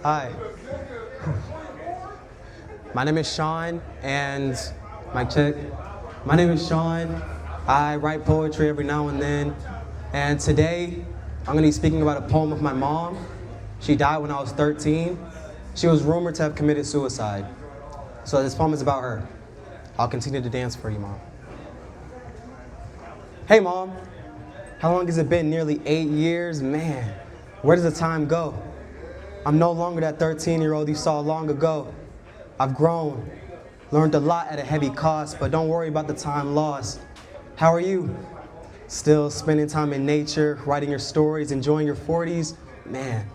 Hi. My name is Sean, and mic check. My name is Sean. I write poetry every now and then, and today I'm going to be speaking about a poem of my mom. She died when I was 13. She was rumored to have committed suicide. So this poem is about her. I'll continue to dance for you, Mom. Hey, Mom. How long has it been? Nearly 8 years? Man, where does the time go? I'm no longer that 13-year-old you saw long ago. I've grown, learned a lot at a heavy cost, but don't worry about the time lost. How are you? Still spending time in nature, writing your stories, enjoying your 40s? Man,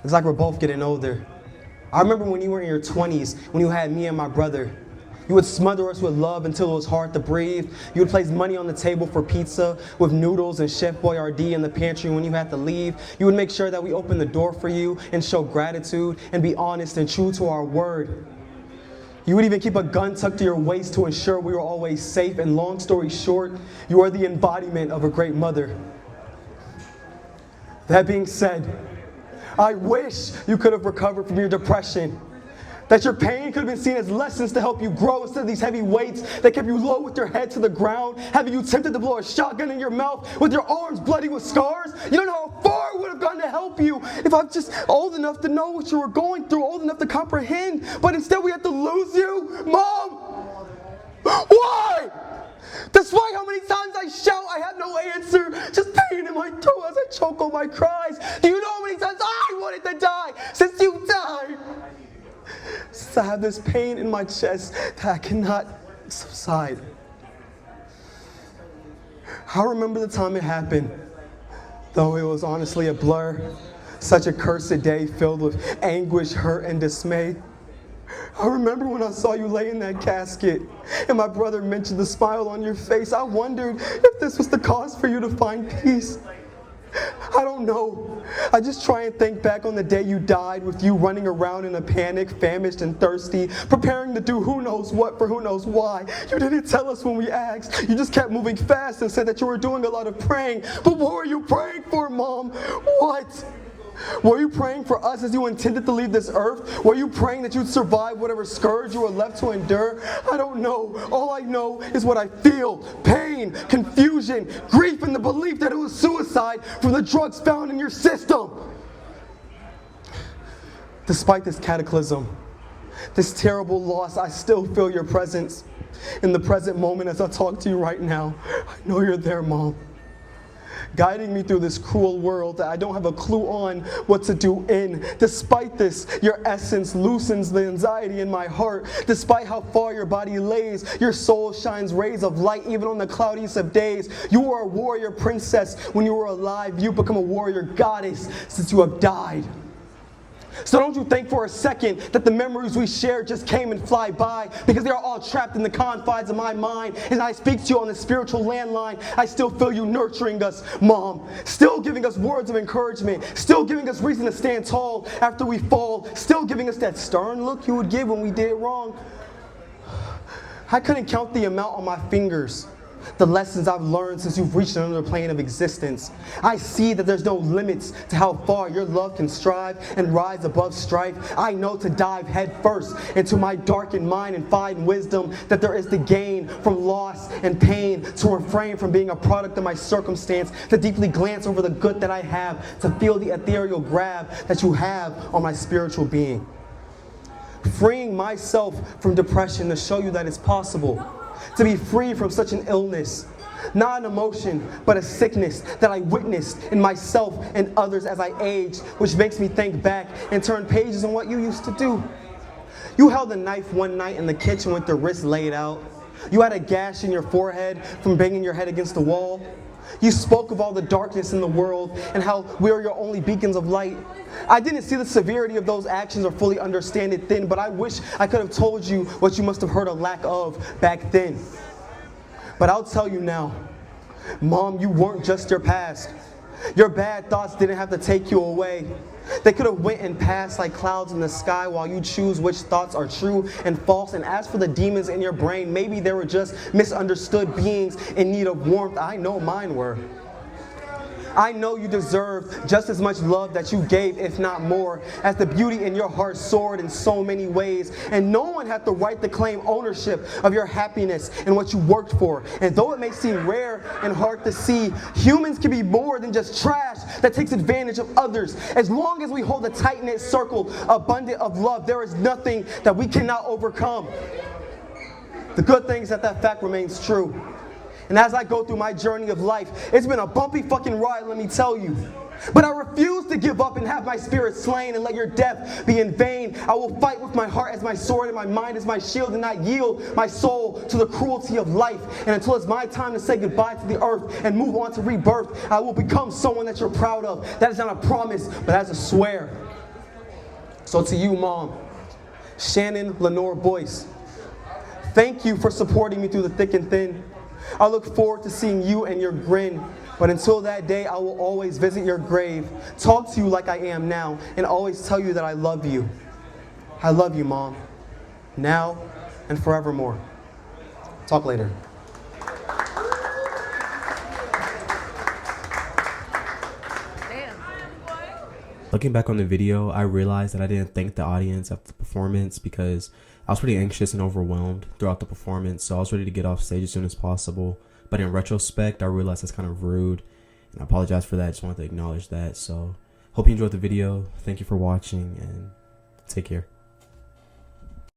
it's like we're both getting older. I remember when you were in your 20s, when you had me and my brother. You would smother us with love until it was hard to breathe. You would place money on the table for pizza with noodles and Chef Boyardee in the pantry when you had to leave. You would make sure that we opened the door for you and show gratitude and be honest and true to our word. You would even keep a gun tucked to your waist to ensure we were always safe. And long story short, you are the embodiment of a great mother. That being said, I wish you could have recovered from your depression. That your pain could have been seen as lessons to help you grow instead of these heavy weights that kept you low with your head to the ground, having you tempted to blow a shotgun in your mouth with your arms bloody with scars. You don't know how far it would have gone to help you if I'm just old enough to know what you were going through, old enough to comprehend. But instead we had to lose you. Mom! Why? Despite how many times I shout, I have no answer. Just pain in my throat as I choke on my cries. Do you know how many times I wanted to die since you died? Since I have this pain in my chest that I cannot subside. I remember the time it happened, though it was honestly a blur. Such a cursed day filled with anguish, hurt, and dismay. I remember when I saw you lay in that casket and my brother mentioned the smile on your face. I wondered if this was the cause for you to find peace. I don't know. I just try and think back on the day you died with you running around in a panic, famished and thirsty, preparing to do who knows what for who knows why. You didn't tell us when we asked. You just kept moving fast and said that you were doing a lot of praying. But what were you praying for, Mom? What? Were you praying for us as you intended to leave this earth? Were you praying that you'd survive whatever scourge you were left to endure? I don't know. All I know is what I feel. Pain, confusion, grief, and the belief that it was suicide from the drugs found in your system. Despite this cataclysm, this terrible loss, I still feel your presence. In the present moment as I talk to you right now, I know you're there, Mom. Guiding me through this cruel world that I don't have a clue on what to do in. Despite this, your essence loosens the anxiety in my heart. Despite how far your body lays, your soul shines rays of light even on the cloudiest of days. You were a warrior princess when you were alive. You become a warrior goddess since you have died. So don't you think for a second that the memories we share just came and fly by, because they are all trapped in the confines of my mind. And I speak to you on the spiritual landline. I still feel you nurturing us, Mom. Still giving us words of encouragement. Still giving us reason to stand tall after we fall. Still giving us that stern look you would give when we did wrong. I couldn't count the amount on my fingers. The lessons I've learned since you've reached another plane of existence. I see that there's no limits to how far your love can strive and rise above strife. I know to dive head first into my darkened mind and find wisdom that there is to gain from loss and pain, to refrain from being a product of my circumstance, to deeply glance over the good that I have, to feel the ethereal grab that you have on my spiritual being. Freeing myself from depression to show you that it's possible. To be free from such an illness, not an emotion, but a sickness that I witnessed in myself and others as I aged, which makes me think back and turn pages on what you used to do. You held a knife one night in the kitchen with the wrist laid out. You had a gash in your forehead from banging your head against the wall. You spoke of all the darkness in the world and how we are your only beacons of light. I didn't see the severity of those actions or fully understand it then, but I wish I could have told you what you must have heard a lack of back then. But I'll tell you now, Mom, you weren't just your past. Your bad thoughts didn't have to take you away. They could have went and passed like clouds in the sky while you choose which thoughts are true and false. And as for the demons in your brain, maybe they were just misunderstood beings in need of warmth. I know mine were. I know you deserve just as much love that you gave, if not more, as the beauty in your heart soared in so many ways. And no one had the right to claim ownership of your happiness and what you worked for. And though it may seem rare and hard to see, humans can be more than just trash that takes advantage of others. As long as we hold a tight-knit circle abundant of love, there is nothing that we cannot overcome. The good thing is that fact remains true. And as I go through my journey of life, it's been a bumpy fucking ride, let me tell you. But I refuse to give up and have my spirit slain and let your death be in vain. I will fight with my heart as my sword and my mind as my shield, and not yield my soul to the cruelty of life. And until it's my time to say goodbye to the earth and move on to rebirth, I will become someone that you're proud of. That is not a promise, but that's a swear. So to you, Mom, Shannon Lenore Boyce, thank you for supporting me through the thick and thin. I look forward to seeing you and your grin. But until that day, I will always visit your grave, talk to you like I am now, and always tell you that I love you. I love you, Mom. Now and forevermore. Talk later. Looking back on the video, I realized that I didn't thank the audience after the performance because I was pretty anxious and overwhelmed throughout the performance, so I was ready to get off stage as soon as possible. But in retrospect, I realized that's kind of rude, and I apologize for that. I just wanted to acknowledge that. So hope you enjoyed the video. Thank you for watching, and take care.